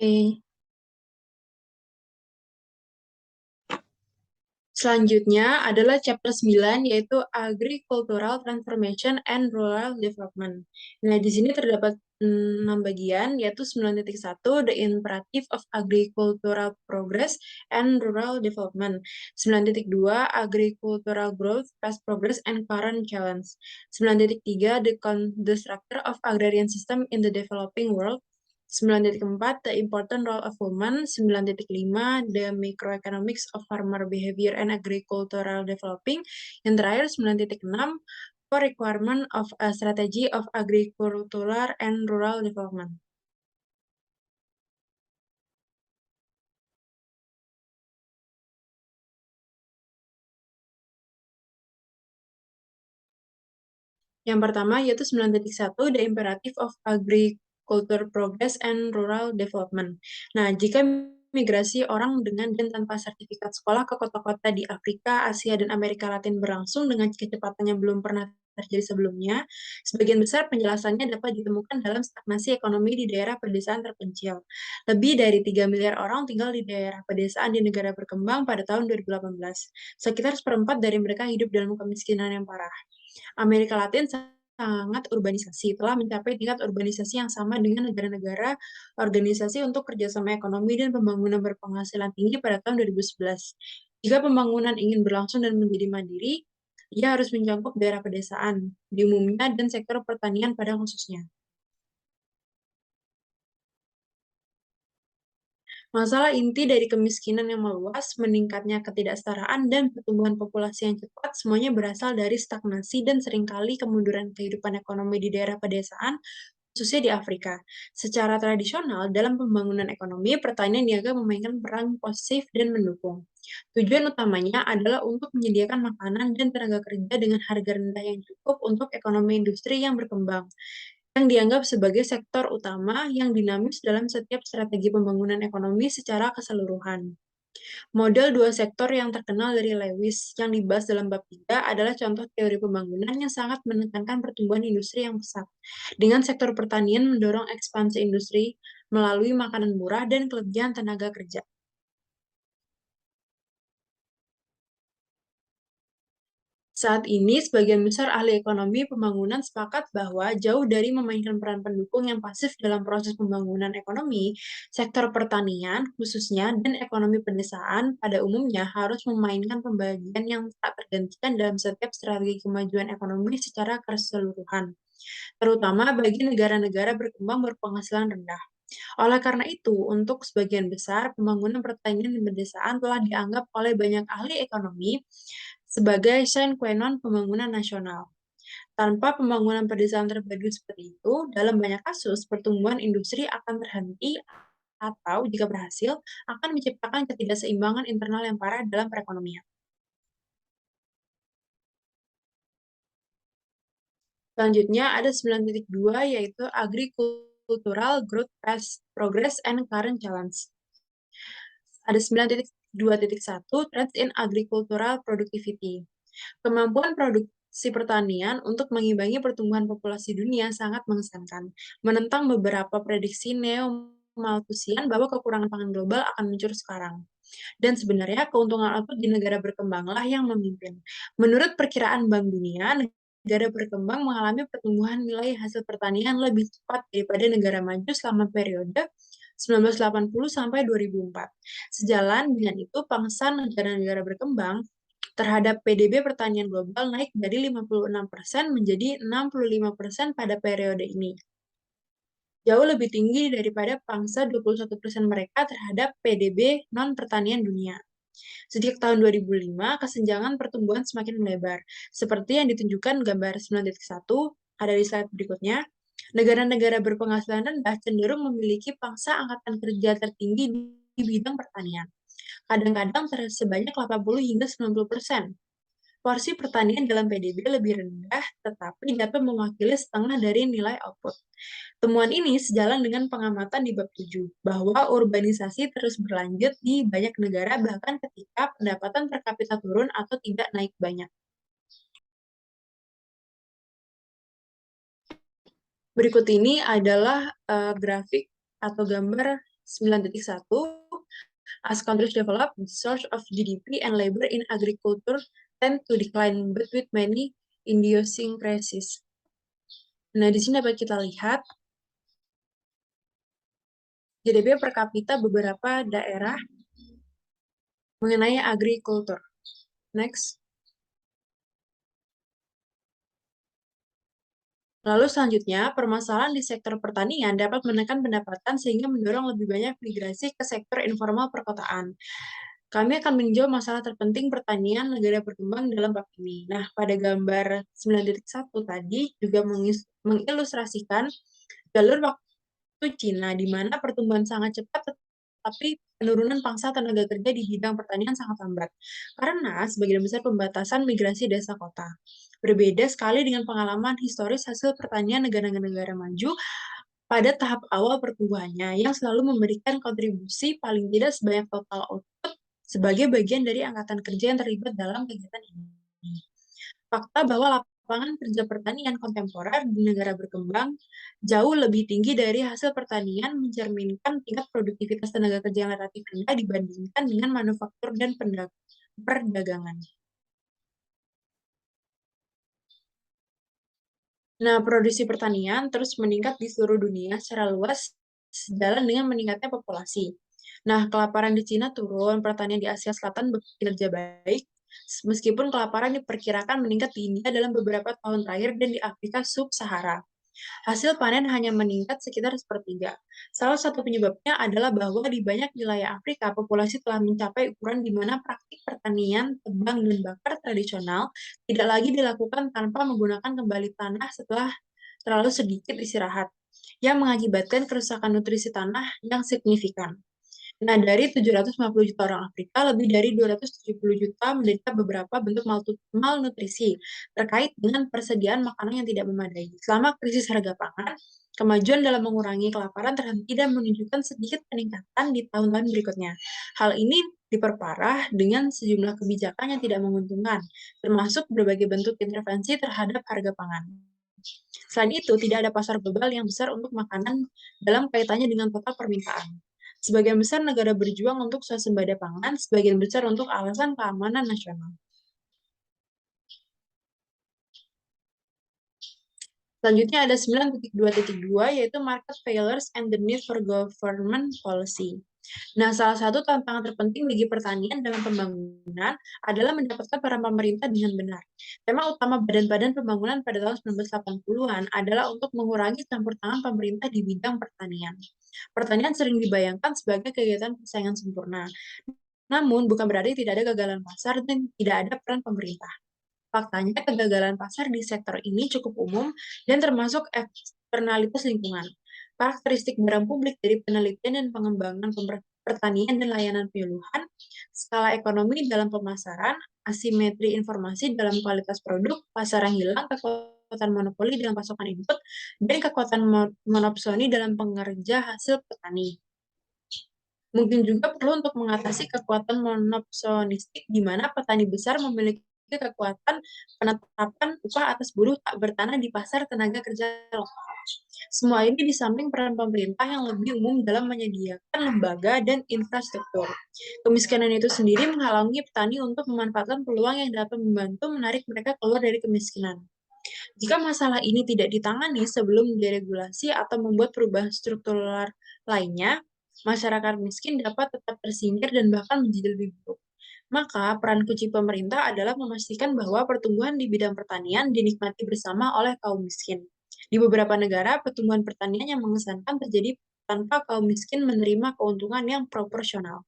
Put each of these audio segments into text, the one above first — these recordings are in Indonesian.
Oke. Selanjutnya adalah chapter 9 yaitu Agricultural Transformation and Rural Development. Nah, di sini terdapat 6 bagian yaitu 9.1 The Imperative of Agricultural Progress and Rural Development. 9.2 Agricultural Growth, Past Progress and Current Challenge. 9.3 The Structure of Agrarian System in the Developing World. 9.4 The Important Role of Women. 9.5 The Microeconomics of Farmer Behavior and Agricultural Developing. Yang terakhir 9.6 For Requirement of a Strategy of Agricultural and Rural Development. Yang pertama yaitu 9.1 The Imperative of Agriculture Progress and Rural Development. Nah, jika migrasi orang dengan dan tanpa sertifikat sekolah ke kota-kota di Afrika, Asia, dan Amerika Latin berlangsung dengan kecepatan yang belum pernah terjadi sebelumnya, sebagian besar penjelasannya dapat ditemukan dalam stagnasi ekonomi di daerah pedesaan terpencil. Lebih dari 3 miliar orang tinggal di daerah pedesaan di negara berkembang pada tahun 2018. Sekitar seperempat dari mereka hidup dalam kemiskinan yang parah. Amerika Latin sangat urbanisasi, telah mencapai tingkat urbanisasi yang sama dengan negara-negara Organisasi untuk Kerjasama Ekonomi dan Pembangunan Berpenghasilan Tinggi pada tahun 2011. Jika pembangunan ingin berlangsung dan menjadi mandiri, ia harus mencakup daerah pedesaan, di umumnya, dan sektor pertanian pada khususnya. Masalah inti dari kemiskinan yang meluas, meningkatnya ketidaksetaraan, dan pertumbuhan populasi yang cepat semuanya berasal dari stagnasi dan seringkali kemunduran kehidupan ekonomi di daerah pedesaan, khususnya di Afrika. Secara tradisional, dalam pembangunan ekonomi, pertanian niaga memainkan peran positif dan mendukung. Tujuan utamanya adalah untuk menyediakan makanan dan tenaga kerja dengan harga rendah yang cukup untuk ekonomi industri yang berkembang, yang dianggap sebagai sektor utama yang dinamis dalam setiap strategi pembangunan ekonomi secara keseluruhan. Model dua sektor yang terkenal dari Lewis yang dibahas dalam bab 3 adalah contoh teori pembangunan yang sangat menekankan pertumbuhan industri yang pesat, dengan sektor pertanian mendorong ekspansi industri melalui makanan murah dan kelebihan tenaga kerja. Saat ini, sebagian besar ahli ekonomi pembangunan sepakat bahwa jauh dari memainkan peran pendukung yang pasif dalam proses pembangunan ekonomi, sektor pertanian, khususnya, dan ekonomi pedesaan pada umumnya harus memainkan pembagian yang tak tergantikan dalam setiap strategi kemajuan ekonomi secara keseluruhan, terutama bagi negara-negara berkembang berpenghasilan rendah. Oleh karena itu, untuk sebagian besar, pembangunan pertanian di pedesaan telah dianggap oleh banyak ahli ekonomi sebagai sine qua non pembangunan nasional. Tanpa pembangunan pedesaan terpadu seperti itu, dalam banyak kasus, pertumbuhan industri akan terhenti atau jika berhasil, akan menciptakan ketidakseimbangan internal yang parah dalam perekonomian. Selanjutnya ada 9.2 yaitu Agricultural Growth, Past Progress, and Current Challenge. Ada 9.2.1 Trends in Agricultural Productivity. Kemampuan produksi pertanian untuk mengimbangi pertumbuhan populasi dunia sangat mengesankan, menentang beberapa prediksi neo-Malthusian bahwa kekurangan pangan global akan muncul sekarang. Dan sebenarnya keuntungan output di negara berkembanglah yang memimpin. Menurut perkiraan Bank Dunia, negara berkembang mengalami pertumbuhan nilai hasil pertanian lebih cepat daripada negara maju selama periode 1980 sampai 2004. Sejalan dengan itu, pangsa negara-negara berkembang terhadap PDB pertanian global naik dari 56% menjadi 65% pada periode ini. Jauh lebih tinggi daripada pangsa 21% mereka terhadap PDB non-pertanian dunia. Sejak tahun 2005, kesenjangan pertumbuhan semakin melebar. Seperti yang ditunjukkan gambar 9.1, ada di slide berikutnya, negara-negara berpenghasilan rendah cenderung memiliki pangsa angkatan kerja tertinggi di bidang pertanian. Kadang-kadang sebanyak 80 hingga 90%. Porsi pertanian dalam PDB lebih rendah, tetapi dapat mewakili setengah dari nilai output. Temuan ini sejalan dengan pengamatan di bab 7, bahwa urbanisasi terus berlanjut di banyak negara bahkan ketika pendapatan per kapita turun atau tidak naik banyak. Berikut ini adalah grafik atau gambar 9.1, as countries develop, the source of GDP and labor in agriculture tend to decline, but with many idiosyncrasies. Nah, di sini dapat kita lihat GDP per kapita beberapa daerah mengenai agrikultur. Next. Lalu selanjutnya, permasalahan di sektor pertanian dapat menekan pendapatan sehingga mendorong lebih banyak migrasi ke sektor informal perkotaan. Kami akan meninjau masalah terpenting pertanian negara berkembang dalam bab ini. Nah, pada gambar 9.1 tadi juga mengilustrasikan jalur waktu Cina, di mana pertumbuhan sangat cepat, tapi penurunan pangsa tenaga kerja di bidang pertanian sangat lambat, karena sebagian besar pembatasan migrasi desa kota. Berbeda sekali dengan pengalaman historis hasil pertanian negara-negara maju pada tahap awal pertumbuhannya, yang selalu memberikan kontribusi paling tidak sebanyak total output sebagai bagian dari angkatan kerja yang terlibat dalam kegiatan ini. Fakta bahwa lapangan kerja pertanian kontemporer di negara berkembang jauh lebih tinggi dari hasil pertanian mencerminkan tingkat produktivitas tenaga kerja yang relatif rendah dibandingkan dengan manufaktur dan perdagangan. Nah, produksi pertanian terus meningkat di seluruh dunia secara luas sejalan dengan meningkatnya populasi. Nah, kelaparan di Cina turun, pertanian di Asia Selatan bekerja baik, meskipun kelaparan diperkirakan meningkat di India dalam beberapa tahun terakhir dan di Afrika Sub-Sahara. Hasil panen hanya meningkat sekitar sepertiga. Salah satu penyebabnya adalah bahwa di banyak wilayah Afrika, populasi telah mencapai ukuran di mana praktik pertanian tebang dan bakar tradisional tidak lagi dilakukan tanpa menggunakan kembali tanah setelah terlalu sedikit istirahat, yang mengakibatkan kerusakan nutrisi tanah yang signifikan. Nah, dari 750 juta orang Afrika, lebih dari 270 juta menderita beberapa bentuk malnutrisi terkait dengan persediaan makanan yang tidak memadai. Selama krisis harga pangan, kemajuan dalam mengurangi kelaparan terhenti dan menunjukkan sedikit peningkatan di tahun-tahun berikutnya. Hal ini diperparah dengan sejumlah kebijakan yang tidak menguntungkan, termasuk berbagai bentuk intervensi terhadap harga pangan. Selain itu, tidak ada pasar global yang besar untuk makanan dalam kaitannya dengan total permintaan. Sebagian besar negara berjuang untuk swasembada pangan, sebagian besar untuk alasan keamanan nasional. Selanjutnya ada 9.2.2, yaitu market failures and the need for government policy. Nah, salah satu tantangan terpenting bagi pertanian dalam pembangunan adalah mendapatkan peran pemerintah dengan benar. Tema utama badan-badan pembangunan pada tahun 1980-an adalah untuk mengurangi campur tangan pemerintah di bidang pertanian. Pertanian sering dibayangkan sebagai kegiatan persaingan sempurna. Namun, bukan berarti tidak ada gagalan pasar dan tidak ada peran pemerintah. Faktanya, kegagalan pasar di sektor ini cukup umum dan termasuk eksternalitas lingkungan. Karakteristik barang publik dari penelitian dan pengembangan pertanian dan layanan penyuluhan, skala ekonomi dalam pemasaran, asimetri informasi dalam kualitas produk, pasar yang hilang, kekuatan monopoli dalam pasokan input, dan kekuatan monopsoni dalam pengerja hasil petani. Mungkin juga perlu untuk mengatasi kekuatan monopsonistik di mana petani besar memiliki kekuatan penetapan upah atas buruh tak bertanah di pasar tenaga kerja lokal. Semua ini di samping peran pemerintah yang lebih umum dalam menyediakan lembaga dan infrastruktur. Kemiskinan itu sendiri menghalangi petani untuk memanfaatkan peluang yang dapat membantu menarik mereka keluar dari kemiskinan. Jika masalah ini tidak ditangani sebelum diregulasi atau membuat perubahan struktural lainnya, masyarakat miskin dapat tetap tersinggir dan bahkan menjadi lebih buruk. Maka, peran kunci pemerintah adalah memastikan bahwa pertumbuhan di bidang pertanian dinikmati bersama oleh kaum miskin. Di beberapa negara, pertumbuhan pertanian yang mengesankan terjadi tanpa kaum miskin menerima keuntungan yang proporsional.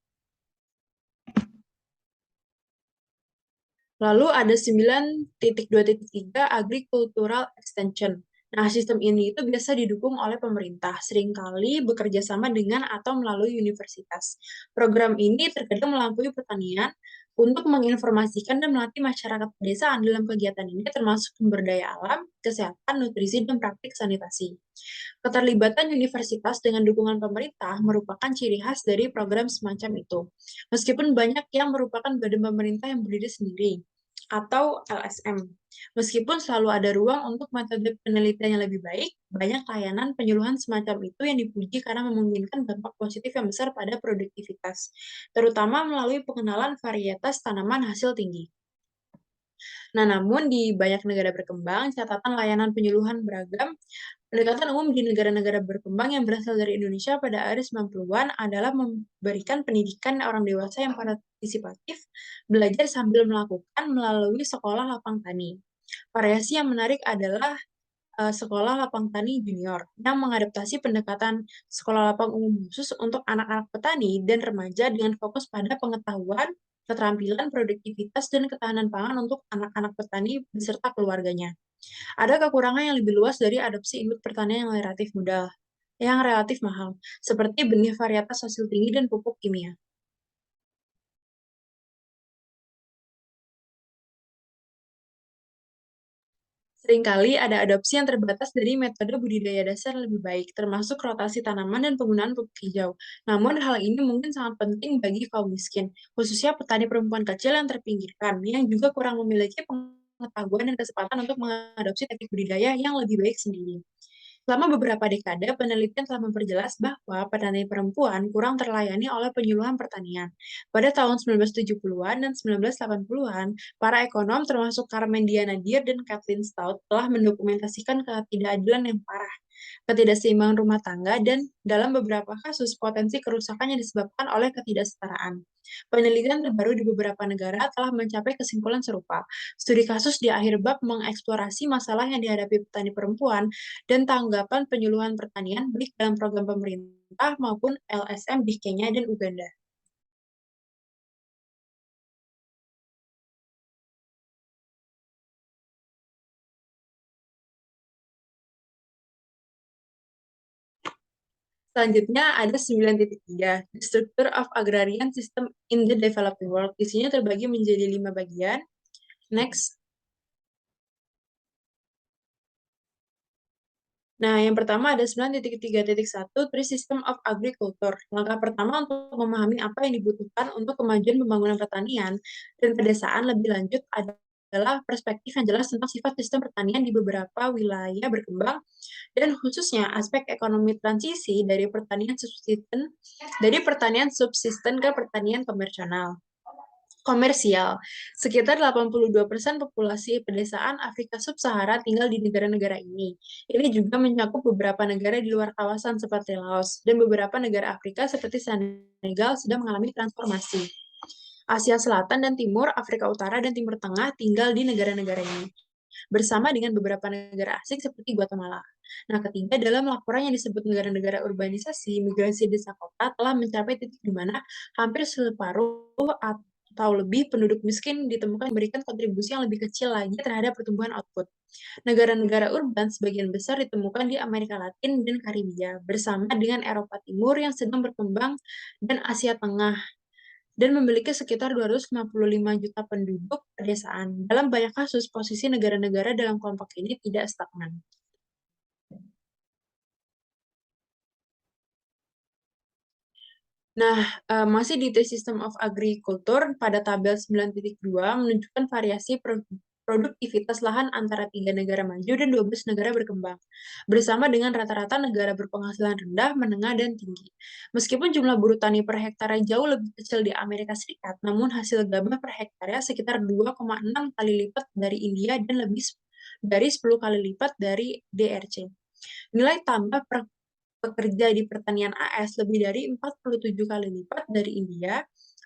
Lalu ada 9.2.3 Agricultural Extension. Nah, sistem ini itu biasa didukung oleh pemerintah, seringkali bekerja sama dengan atau melalui universitas. Program ini terkadang melampaui pertanian untuk menginformasikan dan melatih masyarakat pedesaan dalam kegiatan ini, termasuk sumber daya alam, kesehatan, nutrisi, dan praktik sanitasi. Keterlibatan universitas dengan dukungan pemerintah merupakan ciri khas dari program semacam itu. Meskipun banyak yang merupakan badan pemerintah yang berdiri sendiri. atau LSM. Meskipun selalu ada ruang untuk metode penelitian yang lebih baik, banyak layanan penyuluhan semacam itu yang dipuji karena memungkinkan dampak positif yang besar pada produktivitas, terutama melalui pengenalan varietas tanaman hasil tinggi. Nah, namun di banyak negara berkembang, catatan layanan penyuluhan beragam. Pendekatan umum di negara-negara berkembang yang berasal dari Indonesia pada akhir 90-an adalah memberikan pendidikan orang dewasa yang partisipatif, belajar sambil melakukan melalui sekolah lapang tani. Variasi yang menarik adalah sekolah lapang tani junior yang mengadaptasi pendekatan sekolah lapang umum khusus untuk anak-anak petani dan remaja dengan fokus pada pengetahuan, keterampilan, produktivitas, dan ketahanan pangan untuk anak-anak petani beserta keluarganya. Ada kekurangan yang lebih luas dari adopsi induk pertanian yang relatif mahal, seperti benih varietas hasil tinggi dan pupuk kimia. Seringkali ada adopsi yang terbatas dari metode budidaya dasar yang lebih baik, termasuk rotasi tanaman dan penggunaan pupuk hijau. Namun, hal ini mungkin sangat penting bagi kaum miskin, khususnya petani perempuan kecil yang terpinggirkan, yang juga kurang memiliki pengetahuan dan kesempatan untuk mengadopsi teknik budidaya yang lebih baik sendiri. Selama beberapa dekade, penelitian telah memperjelas bahwa petani perempuan kurang terlayani oleh penyuluhan pertanian. Pada tahun 1970-an dan 1980-an, para ekonom termasuk Carmen Diana Dier dan Kathleen Stout telah mendokumentasikan ketidakadilan yang parah, ketidakseimbangan rumah tangga, dan dalam beberapa kasus potensi kerusakan yang disebabkan oleh ketidaksetaraan. Penelitian terbaru di beberapa negara telah mencapai kesimpulan serupa. Studi kasus di akhir bab mengeksplorasi masalah yang dihadapi petani perempuan dan tanggapan penyuluhan pertanian baik dalam program pemerintah maupun LSM di Kenya dan Uganda. Selanjutnya ada 9.3, The Structure of Agrarian System in the Developing World. Isinya terbagi menjadi 5 bagian. Next. Nah, yang pertama ada 9.3.1, Three System of Agriculture. Langkah pertama untuk memahami apa yang dibutuhkan untuk kemajuan pembangunan pertanian dan pedesaan lebih lanjut adalah perspektif yang jelas tentang sifat sistem pertanian di beberapa wilayah berkembang dan khususnya aspek ekonomi transisi dari pertanian subsisten ke pertanian komersial. Sekitar 82% populasi pedesaan Afrika Sub-Sahara tinggal di negara-negara ini. Ini juga mencakup beberapa negara di luar kawasan seperti Laos, dan beberapa negara Afrika seperti Senegal sedang mengalami transformasi. Asia Selatan dan Timur, Afrika Utara dan Timur Tengah tinggal di negara-negara ini, bersama dengan beberapa negara asing seperti Guatemala. Nah, ketiga, dalam laporan yang disebut negara-negara urbanisasi, migrasi desa kota telah mencapai titik di mana hampir separuh atau lebih penduduk miskin ditemukan memberikan kontribusi yang lebih kecil lagi terhadap pertumbuhan output. Negara-negara urban sebagian besar ditemukan di Amerika Latin dan Karibia, bersama dengan Eropa Timur yang sedang berkembang dan Asia Tengah, dan memiliki sekitar 255 juta penduduk pedesaan. Dalam banyak kasus, posisi negara-negara dalam kelompok ini tidak stagnan. Nah, masih di The System of Agriculture, pada tabel 9.2 menunjukkan variasi produktivitas lahan antara 3 negara maju dan 12 negara berkembang, bersama dengan rata-rata negara berpenghasilan rendah, menengah, dan tinggi. Meskipun jumlah buruh tani per hektare jauh lebih kecil di Amerika Serikat, namun hasil gabah per hektare sekitar 2,6 kali lipat dari India dan lebih dari 10 kali lipat dari DRC. Nilai tambah per pekerja di pertanian AS lebih dari 47 kali lipat dari India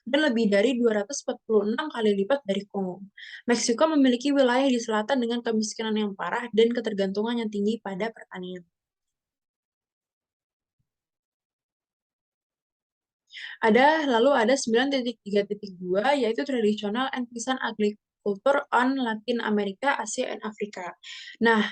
dan lebih dari 246 kali lipat dari Kongo. Meksiko memiliki wilayah di selatan dengan kemiskinan yang parah dan ketergantungan yang tinggi pada pertanian. Lalu ada 9.3.2, yaitu Traditional and Peasant Agriculture on Latin America, Asia, and Afrika. Nah,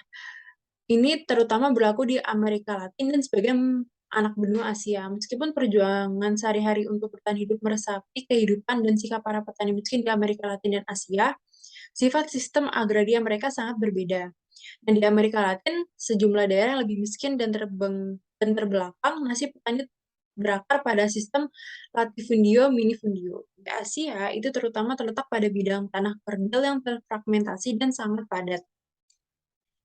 ini terutama berlaku di Amerika Latin dan sebagian anak benua Asia. Meskipun perjuangan sehari-hari untuk bertahan hidup meresapi kehidupan dan sikap para petani miskin di Amerika Latin dan Asia, sifat sistem agraria mereka sangat berbeda. Dan di Amerika Latin, sejumlah daerah yang lebih miskin dan terbelakang, nasib petani berakar pada sistem latifundio-minifundio. Di Asia, itu terutama terletak pada bidang tanah kerdil yang terfragmentasi dan sangat padat.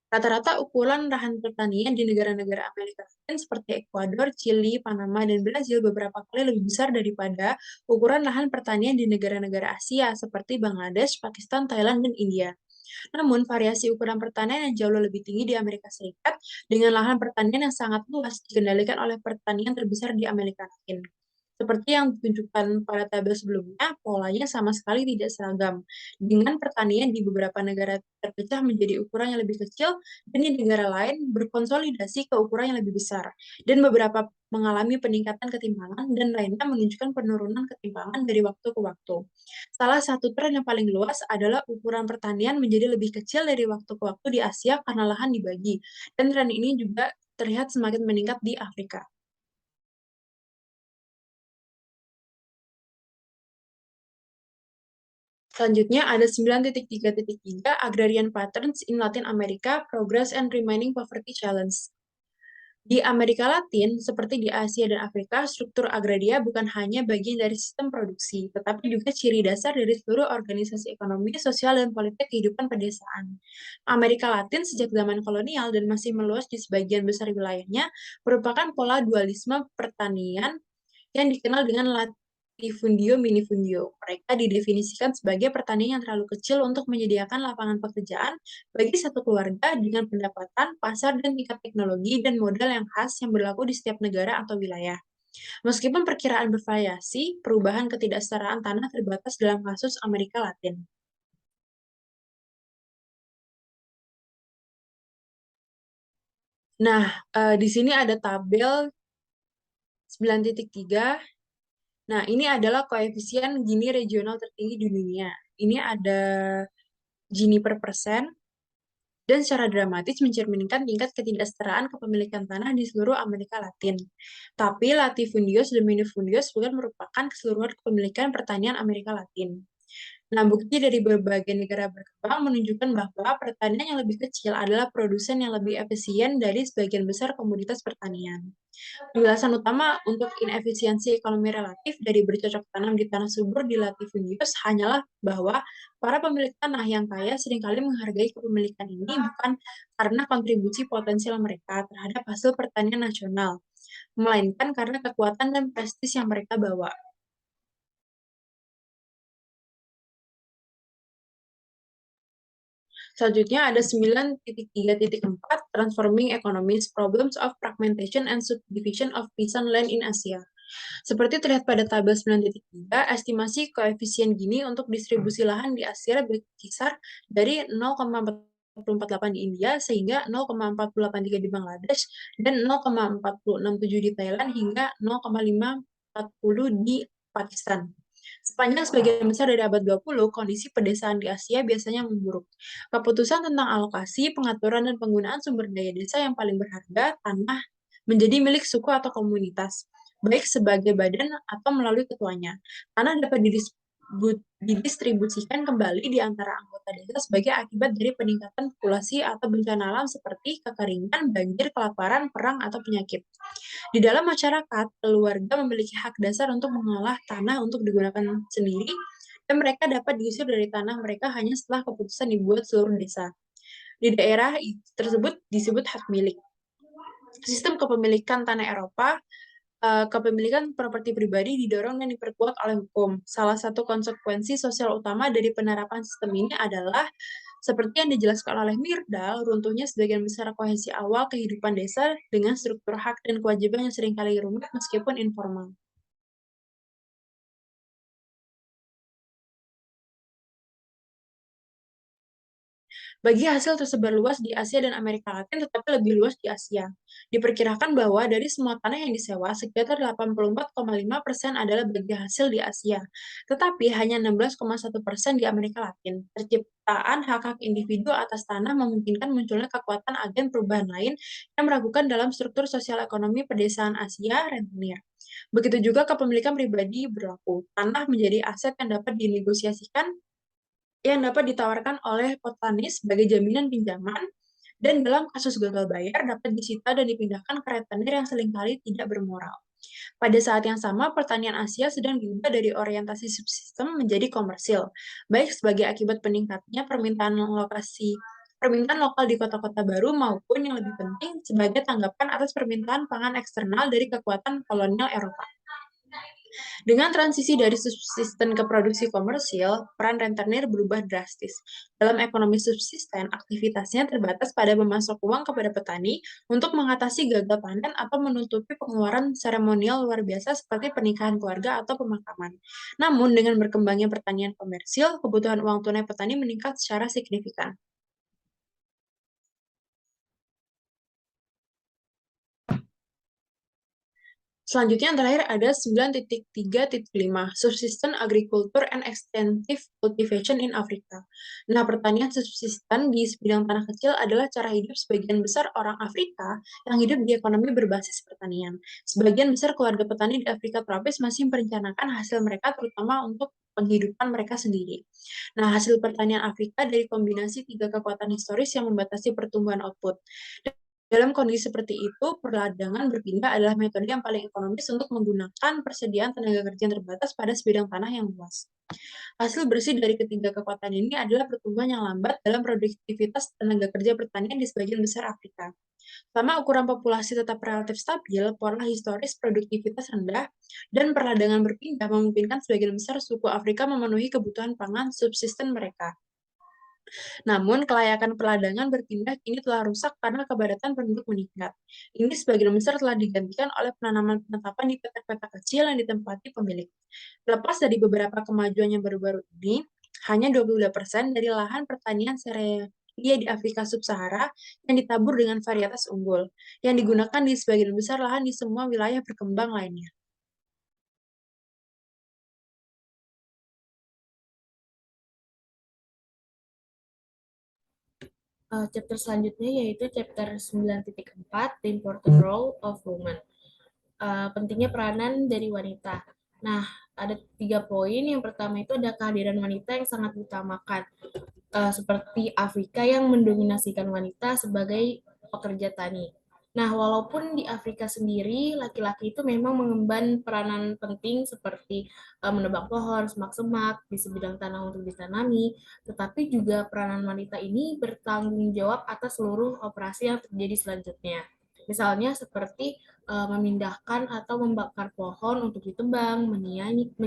Rata-rata ukuran lahan pertanian di negara-negara Amerika Latin seperti Ekuador, Chili, Panama, dan Brazil beberapa kali lebih besar daripada ukuran lahan pertanian di negara-negara Asia seperti Bangladesh, Pakistan, Thailand, dan India. Namun, variasi ukuran pertanian yang jauh lebih tinggi di Amerika Serikat dengan lahan pertanian yang sangat luas dikendalikan oleh pertanian terbesar di Amerika Latin. Seperti yang ditunjukkan pada tabel sebelumnya, polanya sama sekali tidak seragam, dengan pertanian di beberapa negara terpecah menjadi ukuran yang lebih kecil, dan di negara lain berkonsolidasi ke ukuran yang lebih besar, dan beberapa mengalami peningkatan ketimpangan, dan lainnya menunjukkan penurunan ketimpangan dari waktu ke waktu. Salah satu tren yang paling luas adalah ukuran pertanian menjadi lebih kecil dari waktu ke waktu di Asia karena lahan dibagi, dan tren ini juga terlihat semakin meningkat di Afrika. Selanjutnya ada 9.3.3 Agrarian Patterns in Latin America, Progress and Remaining Poverty Challenge. Di Amerika Latin, seperti di Asia dan Afrika, struktur agraria bukan hanya bagian dari sistem produksi, tetapi juga ciri dasar dari seluruh organisasi ekonomi, sosial, dan politik kehidupan pedesaan. Amerika Latin sejak zaman kolonial dan masih meluas di sebagian besar wilayahnya, merupakan pola dualisme pertanian yang dikenal dengan latifundio minifundio. Mereka didefinisikan sebagai pertanian yang terlalu kecil untuk menyediakan lapangan pekerjaan bagi satu keluarga dengan pendapatan, pasar, dan tingkat teknologi dan modal yang khas yang berlaku di setiap negara atau wilayah. Meskipun perkiraan bervariasi, perubahan ketidaksetaraan tanah terbatas dalam kasus Amerika Latin. Nah, di sini ada tabel 9.3. Nah, ini adalah koefisien Gini regional tertinggi di dunia. Ini ada Gini per persen, dan secara dramatis mencerminkan tingkat ketidaksetaraan kepemilikan tanah di seluruh Amerika Latin. Tapi latifundios dan minifundios bukan merupakan keseluruhan kepemilikan pertanian Amerika Latin. Nah, bukti dari berbagai negara berkembang menunjukkan bahwa pertanian yang lebih kecil adalah produsen yang lebih efisien dari sebagian besar komoditas pertanian. Penjelasan utama untuk inefisiensi ekonomi relatif dari bercocok tanam di tanah subur di latifundios hanyalah bahwa para pemilik tanah yang kaya seringkali menghargai kepemilikan ini bukan karena kontribusi potensial mereka terhadap hasil pertanian nasional, melainkan karena kekuatan dan prestis yang mereka bawa. Selanjutnya ada 9.3.4 Transforming Economies, Problems of Fragmentation and Subdivision of Peasant Land in Asia. Seperti terlihat pada tabel 9.3, estimasi koefisien Gini untuk distribusi lahan di Asia berkisar dari 0,448 di India sehingga 0,483 di Bangladesh dan 0,467 di Thailand hingga 0,540 di Pakistan. Sepanjang sebagian besar dari abad 20, kondisi pedesaan di Asia biasanya memburuk. Keputusan tentang alokasi, pengaturan, dan penggunaan sumber daya desa yang paling berharga, tanah, menjadi milik suku atau komunitas, baik sebagai badan atau melalui ketuanya. Tanah dapat didistribusikan kembali di antara anggota desa sebagai akibat dari peningkatan populasi atau bencana alam seperti kekeringan, banjir, kelaparan, perang, atau penyakit. Di dalam masyarakat, keluarga memiliki hak dasar untuk mengolah tanah untuk digunakan sendiri, dan mereka dapat diusir dari tanah mereka hanya setelah keputusan dibuat seluruh desa. Di daerah tersebut disebut hak milik. Sistem kepemilikan tanah Eropa, kepemilikan properti pribadi didorong dan diperkuat oleh hukum. Salah satu konsekuensi sosial utama dari penerapan sistem ini adalah seperti yang dijelaskan oleh Myrdal, runtuhnya sebagian besar kohesi awal kehidupan desa dengan struktur hak dan kewajiban yang seringkali rumit meskipun informal. Bagi hasil tersebar luas di Asia dan Amerika Latin, tetapi lebih luas di Asia. Diperkirakan bahwa dari semua tanah yang disewa, sekitar 84,5% adalah bagi hasil di Asia, tetapi hanya 16,1% di Amerika Latin. Terciptaan hak-hak individu atas tanah memungkinkan munculnya kekuatan agen perubahan lain yang meragukan dalam struktur sosial ekonomi pedesaan Asia rentenir. Begitu juga kepemilikan pribadi berlaku. Tanah menjadi aset yang dapat dinegosiasikan yang dapat ditawarkan oleh petani sebagai jaminan pinjaman, dan dalam kasus gagal bayar dapat disita dan dipindahkan ke rentenir yang seringkali tidak bermoral. Pada saat yang sama, pertanian Asia sedang diubah dari orientasi subsistem menjadi komersil, baik sebagai akibat peningkatnya permintaan lokal di kota-kota baru maupun yang lebih penting sebagai tanggapan atas permintaan pangan eksternal dari kekuatan kolonial Eropa. Dengan transisi dari subsisten ke produksi komersil, peran rentenir berubah drastis. Dalam ekonomi subsisten, aktivitasnya terbatas pada memasok uang kepada petani untuk mengatasi gagal panen atau menutupi pengeluaran seremonial luar biasa seperti pernikahan keluarga atau pemakaman. Namun, dengan berkembangnya pertanian komersil, kebutuhan uang tunai petani meningkat secara signifikan. Selanjutnya yang terakhir ada 9.3.5, Subsistence Agriculture and Extensive Cultivation in Africa. Nah, pertanian subsisten di sebidang tanah kecil adalah cara hidup sebagian besar orang Afrika yang hidup di ekonomi berbasis pertanian. Sebagian besar keluarga petani di Afrika tropis masih merencanakan hasil mereka terutama untuk penghidupan mereka sendiri. Nah, hasil pertanian Afrika dari kombinasi tiga kekuatan historis yang membatasi pertumbuhan output. Dalam kondisi seperti itu, perladangan berpindah adalah metode yang paling ekonomis untuk menggunakan persediaan tenaga kerja yang terbatas pada sebidang tanah yang luas. Hasil bersih dari ketiga kekuatan ini adalah pertumbuhan yang lambat dalam produktivitas tenaga kerja pertanian di sebagian besar Afrika. Selama ukuran populasi tetap relatif stabil, pola historis produktivitas rendah, dan perladangan berpindah memungkinkan sebagian besar suku Afrika memenuhi kebutuhan pangan subsisten mereka. Namun, kelayakan perladangan berpindah kini telah rusak karena kepadatan penduduk meningkat. Ini sebagian besar telah digantikan oleh penanaman penetapan di petak-petak kecil yang ditempati pemilik. Terlepas dari beberapa kemajuan yang baru-baru ini, hanya 22% dari lahan pertanian serealia di Afrika Sub-Sahara yang ditabur dengan varietas unggul, yang digunakan di sebagian besar lahan di semua wilayah berkembang lainnya. Chapter selanjutnya yaitu chapter 9.4, The Important Role of Women. Pentingnya peranan dari wanita. Nah, ada 3 poin. Yang pertama itu ada kehadiran wanita yang sangat diutamakan, seperti Afrika yang mendominasikan wanita sebagai pekerja tani. Nah, walaupun di Afrika sendiri laki-laki itu memang mengemban peranan penting seperti menebang pohon, semak-semak di sebidang tanah untuk ditanami, tetapi juga peranan wanita ini bertanggung jawab atas seluruh operasi yang terjadi selanjutnya. Misalnya seperti memindahkan atau membakar pohon untuk ditebang, menyiangi,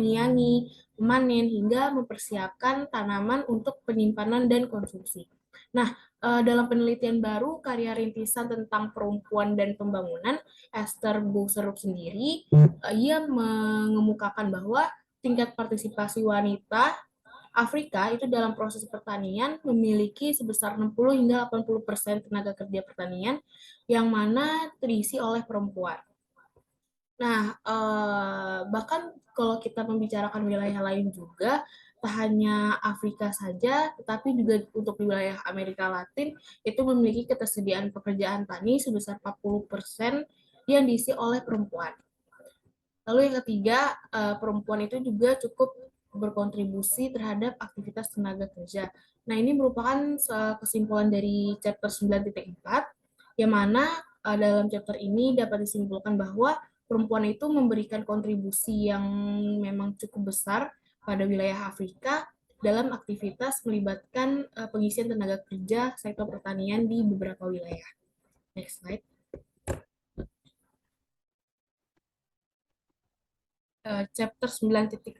memanen, hingga mempersiapkan tanaman untuk penyimpanan dan konsumsi. Nah, dalam penelitian baru karya rintisan tentang perempuan dan pembangunan, Esther Boserup sendiri, ia mengemukakan bahwa tingkat partisipasi wanita Afrika itu dalam proses pertanian memiliki sebesar 60 hingga 80% tenaga kerja pertanian yang mana terisi oleh perempuan. Nah, bahkan kalau kita membicarakan wilayah lain juga, tak hanya Afrika saja, tetapi juga untuk wilayah Amerika Latin, itu memiliki ketersediaan pekerjaan tani sebesar 40% yang diisi oleh perempuan. Lalu yang ketiga, perempuan itu juga cukup berkontribusi terhadap aktivitas tenaga kerja. Nah, ini merupakan kesimpulan dari chapter 9.4, yang mana dalam chapter ini dapat disimpulkan bahwa perempuan itu memberikan kontribusi yang memang cukup besar pada wilayah Afrika dalam aktivitas melibatkan pengisian tenaga kerja sektor pertanian di beberapa wilayah. Next slide. Chapter 9.5,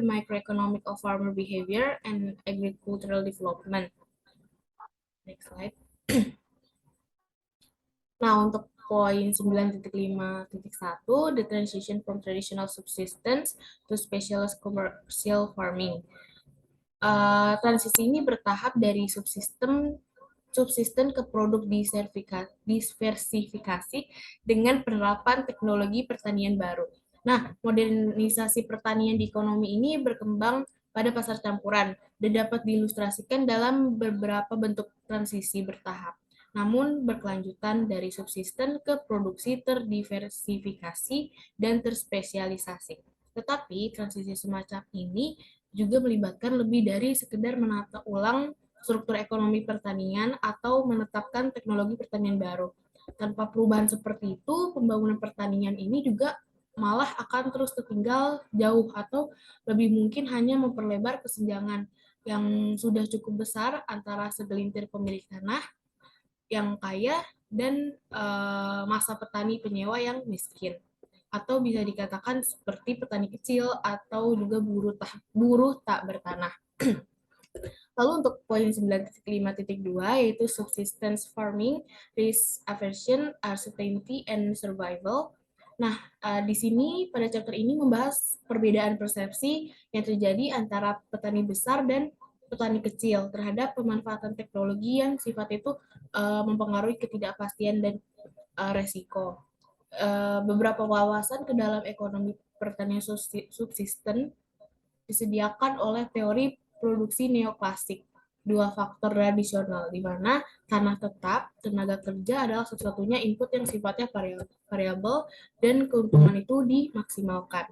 The Microeconomic of Farmer Behavior and Agricultural Development. Next slide. Nah, untuk poin 9.5.1, The Transition from Traditional Subsistence to Specialized Commercial Farming. Transisi ini bertahap dari subsisten ke produk diversifikasi dengan penerapan teknologi pertanian baru. Nah, modernisasi pertanian di ekonomi ini berkembang pada pasar campuran dan dapat diilustrasikan dalam beberapa bentuk transisi bertahap. Namun berkelanjutan dari subsisten ke produksi terdiversifikasi dan terspesialisasi. Tetapi transisi semacam ini juga melibatkan lebih dari sekedar menata ulang struktur ekonomi pertanian atau menetapkan teknologi pertanian baru. Tanpa perubahan seperti itu, pembangunan pertanian ini juga malah akan terus tertinggal jauh atau lebih mungkin hanya memperlebar kesenjangan yang sudah cukup besar antara segelintir pemilik tanah yang kaya dan masa petani penyewa yang miskin. Atau bisa dikatakan seperti petani kecil atau juga buruh tak bertanah. Lalu untuk poin 9.5.2 yaitu subsistence farming, risk aversion, uncertainty, and survival. Nah, di sini pada chapter ini membahas perbedaan persepsi yang terjadi antara petani besar dan petani kecil terhadap pemanfaatan teknologi yang sifat itu mempengaruhi ketidakpastian dan resiko. Beberapa wawasan ke dalam ekonomi pertanian subsisten disediakan oleh teori produksi neoklasik, dua faktor tradisional, di mana tanah tetap, tenaga kerja adalah satu-satunya input yang sifatnya variabel dan keuntungan itu dimaksimalkan.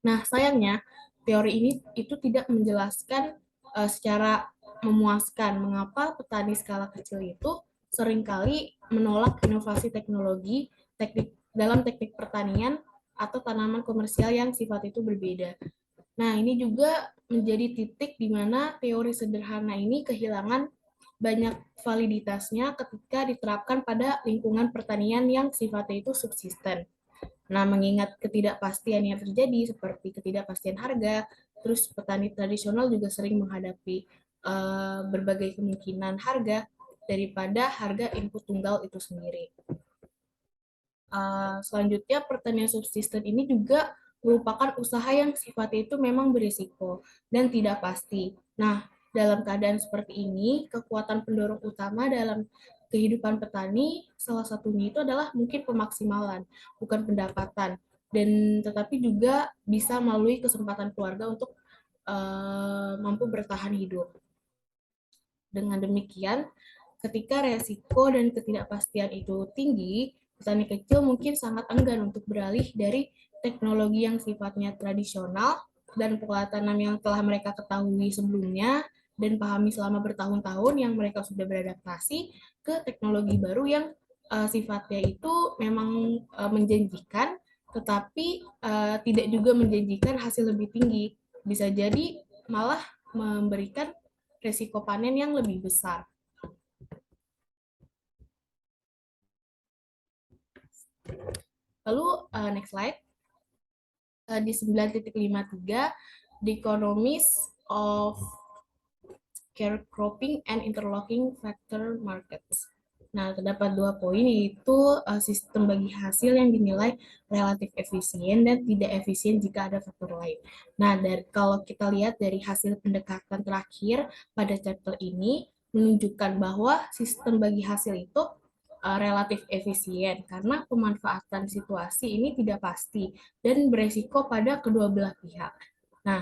Nah, sayangnya teori ini itu tidak menjelaskan secara memuaskan mengapa petani skala kecil itu seringkali menolak inovasi teknologi dalam teknik pertanian atau tanaman komersial yang sifat itu berbeda. Nah, ini juga menjadi titik di mana teori sederhana ini kehilangan banyak validitasnya ketika diterapkan pada lingkungan pertanian yang sifatnya itu subsisten. Nah, mengingat ketidakpastian yang terjadi seperti ketidakpastian harga, terus petani tradisional juga sering menghadapi berbagai kemungkinan harga daripada harga input tunggal itu sendiri. Selanjutnya, pertanian subsisten ini juga merupakan usaha yang sifatnya itu memang berisiko dan tidak pasti. Nah, dalam keadaan seperti ini, kekuatan pendorong utama dalam kehidupan petani salah satunya itu adalah mungkin pemaksimalan, bukan pendapatan. Dan tetapi juga bisa melalui kesempatan keluarga untuk mampu bertahan hidup. Dengan demikian, ketika resiko dan ketidakpastian itu tinggi, petani kecil mungkin sangat enggan untuk beralih dari teknologi yang sifatnya tradisional dan pola tanam yang telah mereka ketahui sebelumnya dan pahami selama bertahun-tahun yang mereka sudah beradaptasi ke teknologi baru yang sifatnya itu memang menjanjikan, tetapi tidak juga menjanjikan hasil lebih tinggi. Bisa jadi malah memberikan resiko panen yang lebih besar. Lalu next slide. Di 9.53, the economies of sharecropping and interlocking factor markets. Nah, terdapat dua poin, yaitu sistem bagi hasil yang dinilai relatif efisien dan tidak efisien jika ada faktor lain. Nah, kalau kita lihat dari hasil pendekatan terakhir pada chapter ini, menunjukkan bahwa sistem bagi hasil itu relatif efisien karena pemanfaatan situasi ini tidak pasti dan beresiko pada kedua belah pihak. Nah,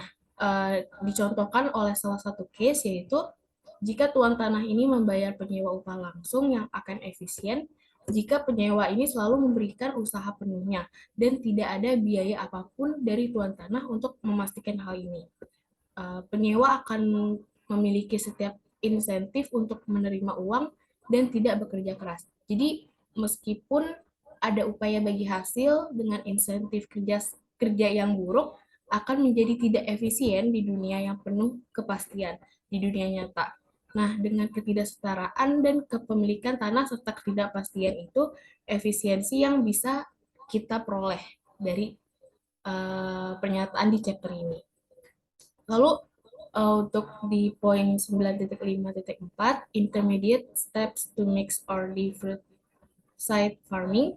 dicontohkan oleh salah satu case yaitu jika tuan tanah ini membayar penyewa upah langsung yang akan efisien, jika penyewa ini selalu memberikan usaha penuhnya dan tidak ada biaya apapun dari tuan tanah untuk memastikan hal ini. Penyewa akan memiliki setiap insentif untuk menerima uang dan tidak bekerja keras. Jadi meskipun ada upaya bagi hasil dengan insentif kerja yang buruk akan menjadi tidak efisien di dunia yang penuh kepastian, di dunia nyata. Nah, dengan ketidaksetaraan dan kepemilikan tanah serta ketidakpastian itu, efisiensi yang bisa kita peroleh dari pernyataan di chapter ini. Lalu, untuk di poin 9.5.4, intermediate steps to mix or different side farming,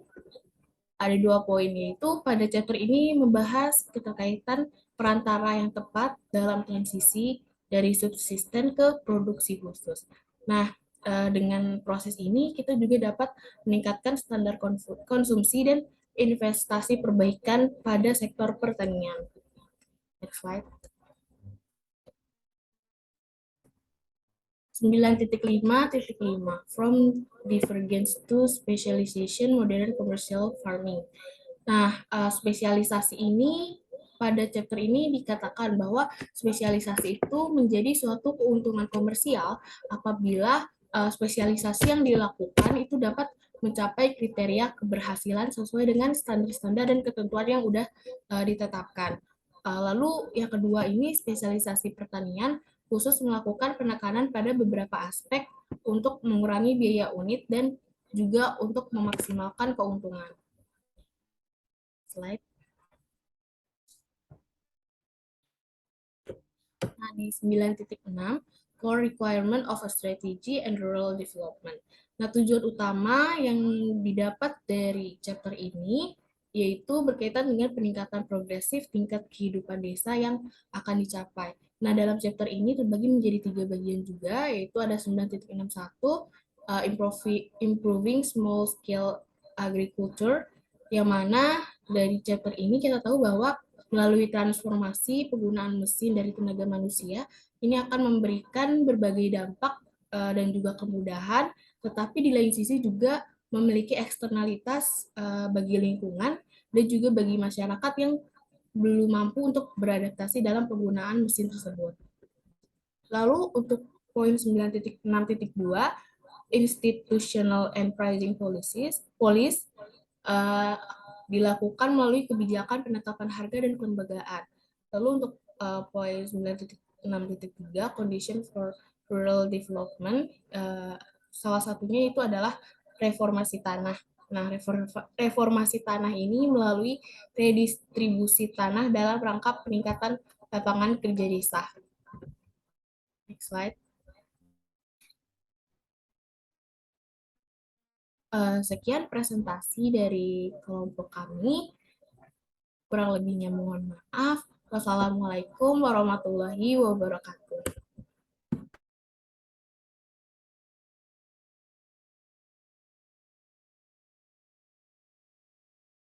ada dua poin, yaitu pada chapter ini membahas keterkaitan perantara yang tepat dalam transisi dari subsisten ke produksi khusus. Nah, dengan proses ini kita juga dapat meningkatkan standar konsumsi dan investasi perbaikan pada sektor pertanian. Next slide. 9.5.5 From Divergence to Specialization Modern Commercial Farming. Nah, spesialisasi ini pada chapter ini dikatakan bahwa spesialisasi itu menjadi suatu keuntungan komersial apabila spesialisasi yang dilakukan itu dapat mencapai kriteria keberhasilan sesuai dengan standar-standar dan ketentuan yang udah ditetapkan. Lalu yang kedua ini spesialisasi pertanian khusus melakukan penekanan pada beberapa aspek untuk mengurangi biaya unit dan juga untuk memaksimalkan keuntungan. Slide. Nah, di 9.6, Core Requirement of a Strategy and Rural Development. Nah, tujuan utama yang didapat dari chapter ini yaitu berkaitan dengan peningkatan progresif tingkat kehidupan desa yang akan dicapai. Nah, dalam chapter ini terbagi menjadi 3 bagian juga, yaitu ada 9.61, Improving Small Scale Agriculture, yang mana dari chapter ini kita tahu bahwa melalui transformasi penggunaan mesin dari tenaga manusia, ini akan memberikan berbagai dampak dan juga kemudahan, tetapi di lain sisi juga memiliki eksternalitas bagi lingkungan dan juga bagi masyarakat yang belum mampu untuk beradaptasi dalam penggunaan mesin tersebut. Lalu untuk poin 9.6.2, Institutional and Pricing Policies, dilakukan melalui kebijakan penetapan harga dan kelembagaan. Lalu untuk poin 9.6.3, Condition for Rural Development, salah satunya itu adalah reformasi tanah. Nah, reformasi tanah ini melalui redistribusi tanah dalam rangka peningkatan lapangan kerja desa. Next slide. Sekian presentasi dari kelompok kami. Kurang lebihnya mohon maaf. Wassalamualaikum warahmatullahi wabarakatuh.